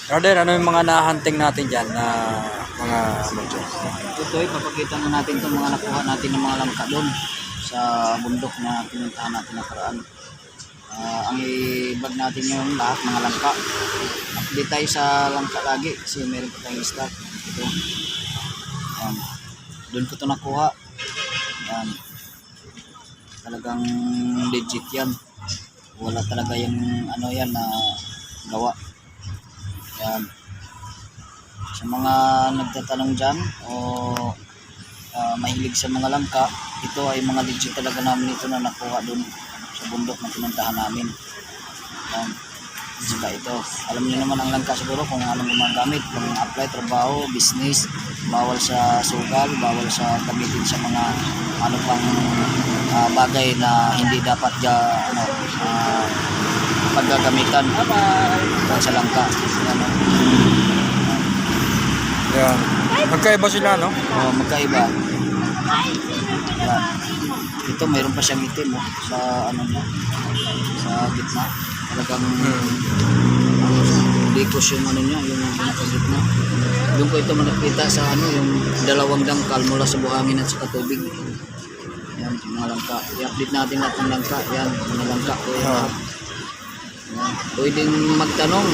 Brother, ano yung mga nahunting natin dyan na mga motor? Ito ipapakita na natin itong mga nakuha natin ng mga langka doon sa bundok na pinuntahan natin nakaraan. Ang i-vlog natin yung lahat mga langka. Update tayo sa langka lagi kasi meron pa tayong stock. Ito. Doon ko ito nakuha. Yan. Talagang legit yan. Wala talaga yung ano yan na gawa. Yan. Sa mga nagtatanong dyan o mahilig sa mga langka, ito ay mga legit talaga namin ito na nakuha doon sa bundok na pinuntahan namin. Yan. Saka ito, alam niyo naman ang langka siguro kung anong gumagamit, kung apply, trabaho, business, bawal sa sugal, bawal sa gamitin sa mga ano pang bagay na hindi dapat paggagamitan sa langka. Yan. Yan. Magkaiba sila, no? Magkaiba. Yan. Ito mayroon pa siyang itim sa ano niya, sa gitna. Talagang likos yung ano niya, yung pinakagitna. Doon ko ito nakita sa ano, yung dalawang dangkal mula sa buhangin at sa tubig. Yan, yung mga langka. I-update natin lahat ng langka. Yan, mga langka ko yan. Pwedeng magtanong.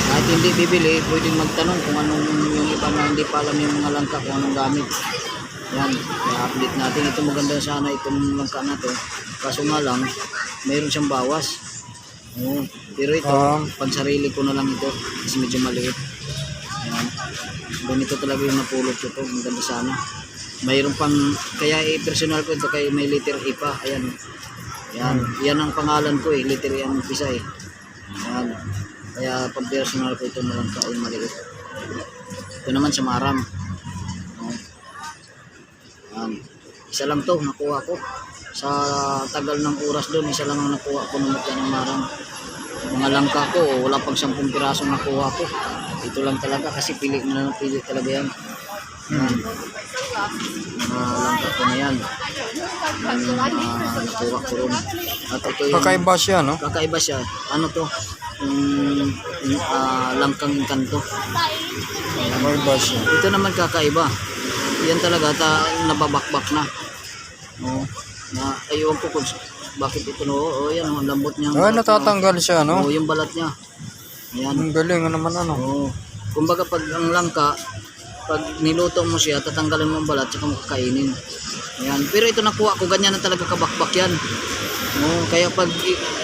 Kahit hindi bibili, pwedeng magtanong kung anong yung iba na hindi pa alam yung mga langka, kung anong gamit. Yan, i-update natin. Ito maganda sana itong langka na to. Kaso nga lang, mayroon siyang bawas. Pero ito, pansarili ko na lang ito kasi medyo maliit. Yan. Ganito talaga yung napulot ko ito. Maganda sana. Mayroon pang, kaya personal ko ito kay may letter E pa. Ayan. Yan. Yan ang pangalan ko letter E ang umpisa Yan. Kaya pag personal ko ito na lang ka maliit. Ito naman sa maram. Yan. Isa lang to nakuha ko. Sa tagal ng oras doon, isa lang ang nakuha ko ng maram. Mga langka ko, wala pang 10 piraso nakuha ko. Ito lang talaga kasi pili talaga yan. Mga langka ko na yan. Nakuha ko rin. At ito yung, Kakaiba siya, no? kakaiba siya. Ano to? Langkang kanto. Kakaiba siya. Ito naman kakaiba. Yan talaga, nababakbak na. Ayun ko kung bakit ito yan ang lambot niya. Natatanggal siya, no? Yung balat niya. Ayan. Ang galing naman, ano? Kumbaga pag ang langka, pag niluto mo siya, tatanggalin mo ang balat saka mo kakainin. Ayan. Pero ito nakuha ko, ganyan na talaga kabakbak yan. Kaya pag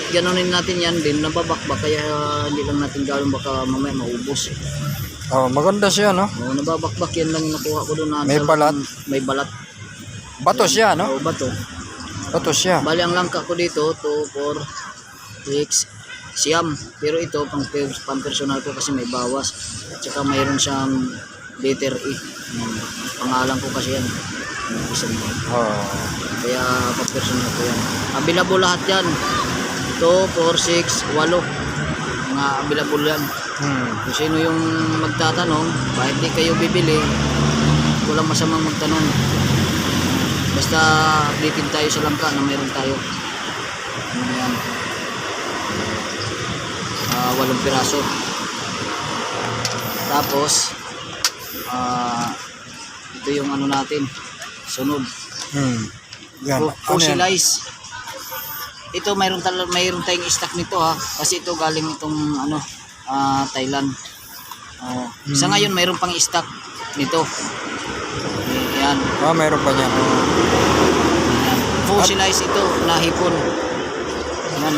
ganunin natin yan din, nababakbak, kaya hindi lang natin gawin, baka mamaya maubos. Maganda siya, no? Nababakbak yan lang yung nakuha ko doon. May balat? May balat. Bato siya, no? Bato. Bato siya. Bali ang langka ko dito, 2, 4, 6, siyam. Pero ito, pang personal ko kasi may bawas. At saka mayroon siyang letter E. Pangalan ko kasi yan. Kaya pang personal ko yan. Available lahat yan. 2, 4, 6, 8. Mga available yan. Kung sino yung magtatanong, kahit di kayo bibili, walang masamang magtanong. Basta updated tayo sa langka na mayroon tayo. Yan. 8 piraso. Tapos ito yung ano natin, sunod. Yan. Fossilize. Ito mayroon tayong stock nito kasi ito galing itong Thailand. Sa ngayon mayroon pang stock nito. Yan. Mayroon pa niya. Fossilize ito na hipon. Yan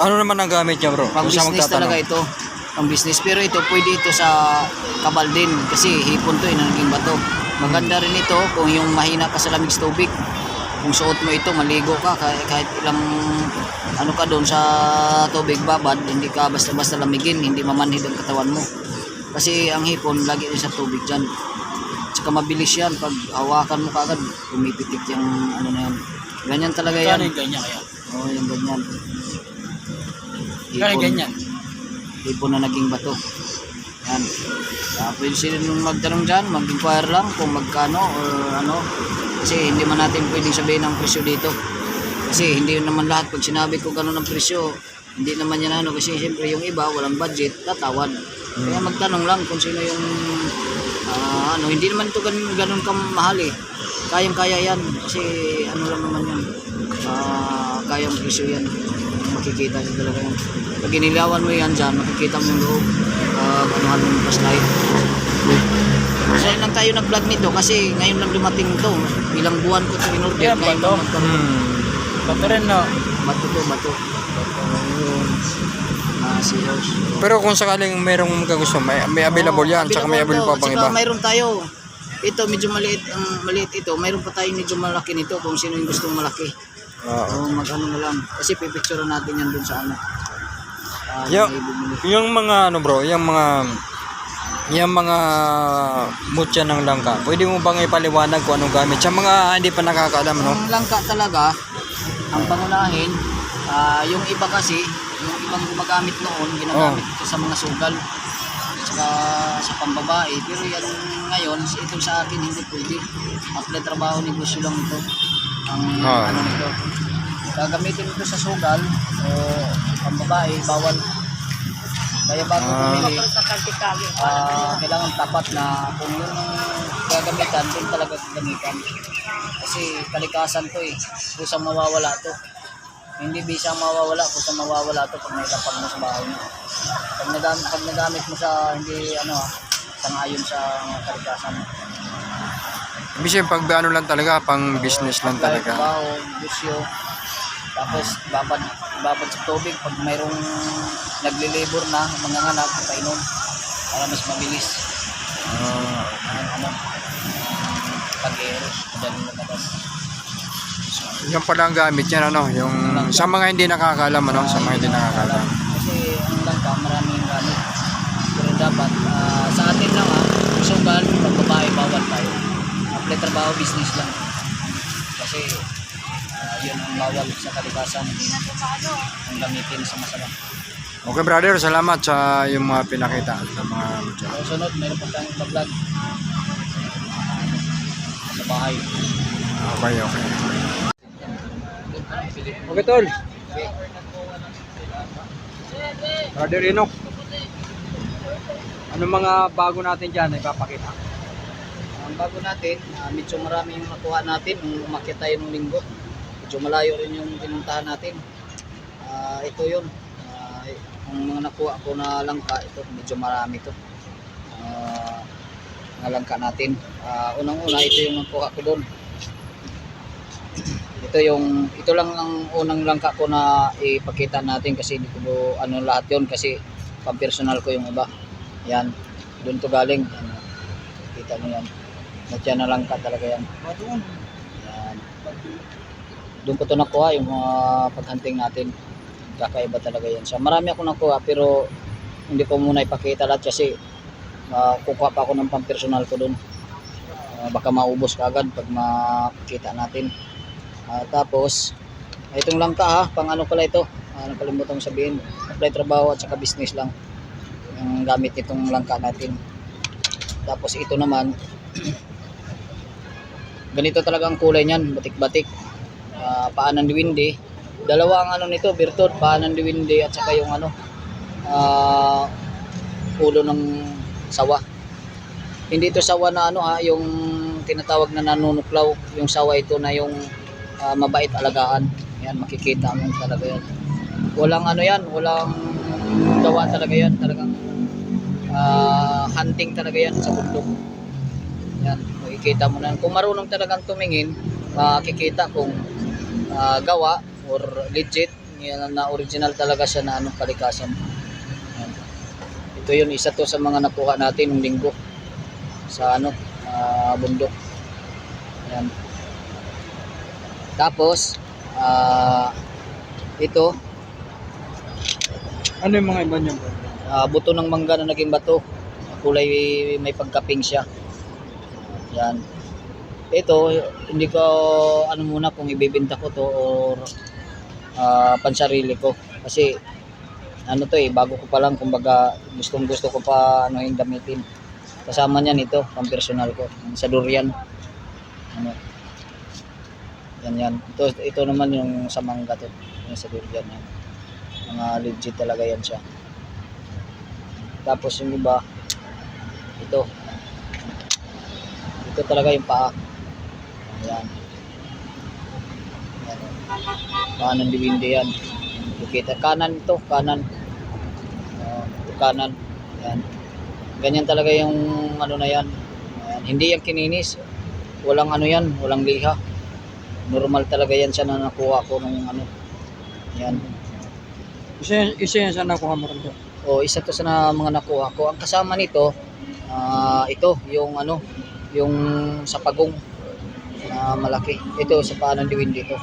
Ano naman ang gamit niya, bro? Pang business talaga ito. Pang business. Pero ito pwede ito sa kabal din kasi hipon to na naging bato. Maganda rin ito kung yung mahina ka sa lamig sa tubig. Kung suot mo ito, maligo ka kahit ilang ano ka doon sa tubig babad, hindi ka basta-basta lamigin, hindi mamanhid ang katawan mo. Kasi ang hipon lagi rin sa tubig dyan. Tsaka mabilis yan, pag hawakan mo kagad pumipitik yung ano na yan. Ganyan talaga yan. Ganyan kaya? Yung ganyan. Ganyan. Hipon na naging bato. Yan. Pwede sila nung magtanong dyan, mag-inquire lang kung magkano or ano. Kasi hindi man natin pwedeng sabihin ang presyo dito. Kasi hindi yun naman lahat pag sinabi ko ganun ang presyo, hindi naman yan ano, kasi siyempre yung iba walang budget, tatawad. Kaya magtanong lang kung sino yung ano, hindi naman ito ganun kamahal eh. Kayang-kaya yan kasi ano lang naman yan. Kayang presyo yan. Makikita nyo talaga yan. Pag inilawan mo yan dyan, makikita mo yung loob. Anuhan mo yung flashlight. So yun lang tayo nag-vlog nito kasi ngayon lang dumating ito. Ilang buwan ko ito in-order. Yan ba to? Bato rin no? Bato to, bato. Seahorse. Pero kung sakaling merong kagusto, may available yan. Tsaka may available pa pang iba. Mayroon tayo. Ito medyo maliit, ang maliit ito. Mayroon pa tayo medyo malaki nito kung sino yung gustong malaki. Oo. Mag-ano na lang. Kasi pipicture natin yan dun sa ano. Yung mga ano bro, yung mga mutya ng langka, pwede mo bang ipaliwanag kung anong gamit? Sa mga hindi pa nakakaalam, no? Ang langka talaga, ang pangunahin, yung iba kasi, yung ibang gumagamit noon, ginagamit ito sa mga sugal. Saka sa pambabae. Pero yan ngayon, ito sa akin hindi pwede. Apply trabaho, negosyo lang ito. Ang ano nito. Gagamitin ito sa sugal o pambabae, bawal. Kaya bago pumili, kailangan tapat na kung yung gagamitan, doon talaga gamitan. Kasi kalikasan to eh. Kusang mawawala to. Hindi bisang mawawala, kusang mawawala to pag nailapag mo sa bahay mo. Pag nagamit mo sa hindi sangayon sa kalikasan. Ibig pag ano lang talaga, pang business lang talaga. Trabaho, negosyo. Tapos babad sa tubig pag mayroong naglilibor na mga anak, painom para mas mabilis. Pag-eros, madaling lumabas. Yan pala ang gamit yan, ano? Yung sa mga hindi nakakaalam, ano? Sa mga hindi nakakaalam. Kasi ang langka, maraming gamit. Pero dapat, sa atin lang sugal, pag babae, bawal tayo. Apply trabaho, business lang. Kasi yun ang bawal sa kalikasan. Ang gamitin sa masama. Okay brother, salamat sa yung mga pinakita sa mga mutya. So, sunod, mayroon pa tayong vlog sa bahay. Okay. Okay tol. Brother Enoch, ano mga bago natin dyan ay papakita? Ang bago natin, medyo marami yung nakuha natin nung umakyat tayo nung linggo. Medyo malayo rin yung pinuntahan natin. Ito yun. Ang mga nakuha ko na langka, ito medyo marami ito. Mga langka natin. Unang-una, ito yung nakuha ko doon. Ito lang ang unang langka ko na ipakita natin kasi hindi ko lahat yun kasi pampersonal ko yung iba. Yan, doon to galing. Kita mo yan. Mutya na langka talaga yan. Yan. Doon ko to nakuha yung mga paghunting natin. Kakaiba talaga yan. So, marami ako nakuha pero hindi ko muna ipakita lahat kasi kukuha pa ako ng pampersonal ko doon. Baka maubos ka agad pag makita natin. Tapos itong langka pang ano pala ito, nakalimutan ko sabihin, apply trabaho at saka business lang ang gamit nitong langka natin. Tapos ito naman ganito talaga ang kulay niyan, batik-batik. Paanan diwindi, dalawa ang ano nito, birtod, paanan diwindi at saka yung ulo ng sawa. Hindi ito sawa na yung tinatawag na nanunuklaw, yung sawa ito na yung mabait alagaan. Yan, makikita mo talaga yan. Walang walang gawa talaga yan. Talagang hunting talaga yan sa bundok. Yan, makikita mo na. Kung marunong talagang tumingin, makikita kung gawa or legit, yan na original talaga siya na kalikasan. Yan. Ito yun, isa to sa mga nakuha natin ng linggo sa bundok. Yan. Tapos ito Ano yung mga iba niyo? Buto ng mangga na naging bato, kulay may pagkaping siya. Yan. Ito hindi ko muna kung ibebenta ko to or pansarili ko kasi bago ko pa lang, kumbaga gusto ko pa yung gamitin. Kasama niyan ito pang personal ko sa durian. Yan. Ito naman yung sa mangga to. Yung sa durian yan. Mga legit talaga yan siya. Tapos yung iba, ito. Ito talaga yung paa. Ayan. Ayan. Paa ng diwindi yan. Kita kanan ito, kanan. Kanan. Ayan. Ganyan talaga yung ano na yan. Ayan. Hindi yan kininis. Walang ano yan, walang liha. Normal talaga yan siya na nakuha ko ng ano. Yan. Isa yan sa nakuha mo rin. O isa to sa mga nakuha ko. Ang kasama nito, ito yung ano, yung sa pagong na malaki. Ito sa paa ng diwindi dito.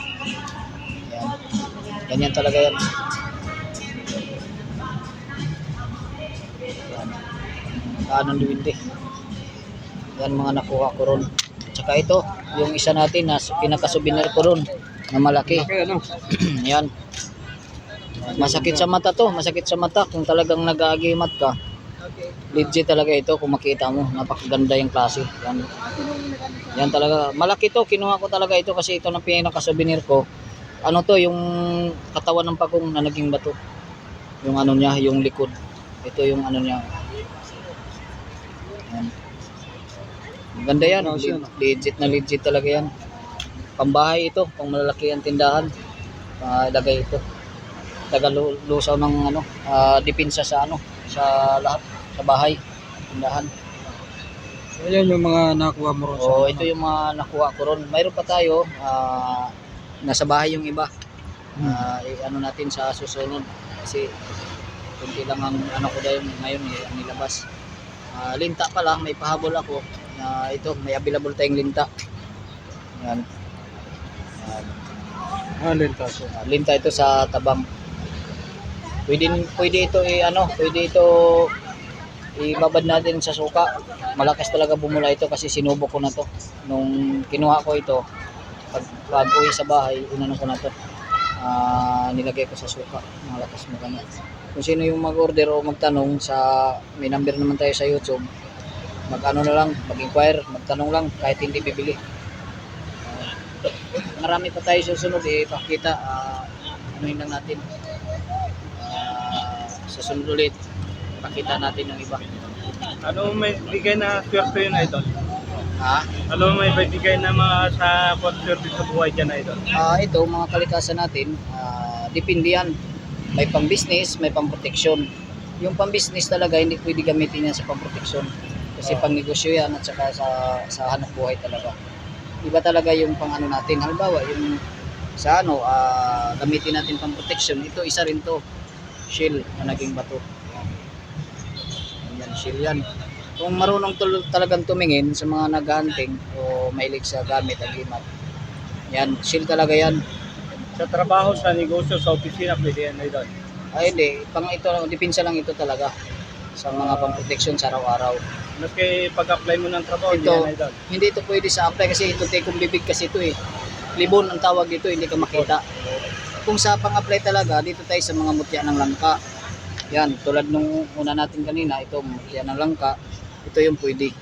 Yan. Ganyan talaga yan. Yan. Paa ng diwindi. Yan mga nakuha ko ron. Tsaka ito, yung isa natin na pinaka-souvenir ko ron na malaki. Okay, ano? Yan. Masakit sa mata to, masakit sa mata kung talagang nag-aagimat ka. Legit talaga ito kung makita mo, napakaganda yung klase. Yan. Yan talaga, malaki to, kinuha ko talaga ito kasi ito na pinaka-souvenir ko. Ano to, yung katawan ng pagong na naging bato. Yung ano niya, yung likod. Ito yung ano niya. Yan. Ganda yan, legit talaga yan. Pambahay ito, pang malalaki ang tindahan. Lagay ito. Tagalusaw ng ano, depensa sa ano, sa lahat, sa bahay, tindahan. Ayan yung mga nakuha mo rin. O ito yung mga nakuha ko ron. Mayroon pa tayo, nasa bahay yung iba. Ano natin sa susunod kasi kunti lang ang ano ko dahil ngayon ang nilabas. Linta pala, may pahabol ako. Ito, may available tayong linta. Yan. Linta. Linta ito sa tabang. Pwede ito pwede ito ibabad natin sa suka. Malakas talaga bumula ito kasi sinubok ko na to. Nung kinuha ko ito, pag uwi sa bahay, inano ko na to. Nilagay ko sa suka. Malakas mo kanya. Kung sino yung mag-order o magtanong may number naman tayo sa YouTube. Mag-ano na lang, mag-inquire, magtanong lang kahit hindi bibili. Marami pa tayo susunod ipakita. Anuhin lang natin. Susunod ulit, pakita natin ng iba. Ano may bigay na swerte yun, idol? Ha? Ano may bigay na mga sa swerte sa buhay dyan, idol? Ito, mga kalikasan natin, depende yan. May pang-business, may pang-protection. Yung pang-business talaga, hindi pwede gamitin yan sa pang-protection. Kasi pang-negosyo yan at saka sa hanap buhay talaga. Iba talaga yung pang-ano natin. Halimbawa, yung sa ano, gamitin natin pang-protection. Ito, isa rin to. Shell na naging bato. Yan, shell yan. Kung marunong talagang tumingin sa mga nag-hunting o mahilig sa gamit at imat, yan, shell talaga yan. Sa trabaho, sa negosyo, sa opisina, pwede yan, idol? Hindi, ito, depensa lang ito talaga sa mga pang-protection sa araw-araw. Maski pag-apply mo ng trabaho, Ito, yan, idol? hindi ito pwede sa apply kasi ito tekong bibig kasi ito Libon ang tawag dito, hindi ka makita. Kung sa pang-apply talaga, dito tayo sa mga mutya ng langka. Yan, tulad nung una natin kanina, ito mutya ng langka. Ito yung pwede.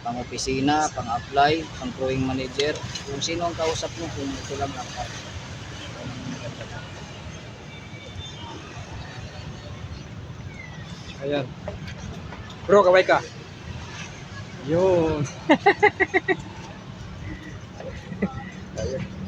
Pang-opisina, pang-apply, pang-crewing manager. Kung sino ang kausap mo, kung ito lang langka. Ayan. Bro, kaway ka. Yun. Ayan.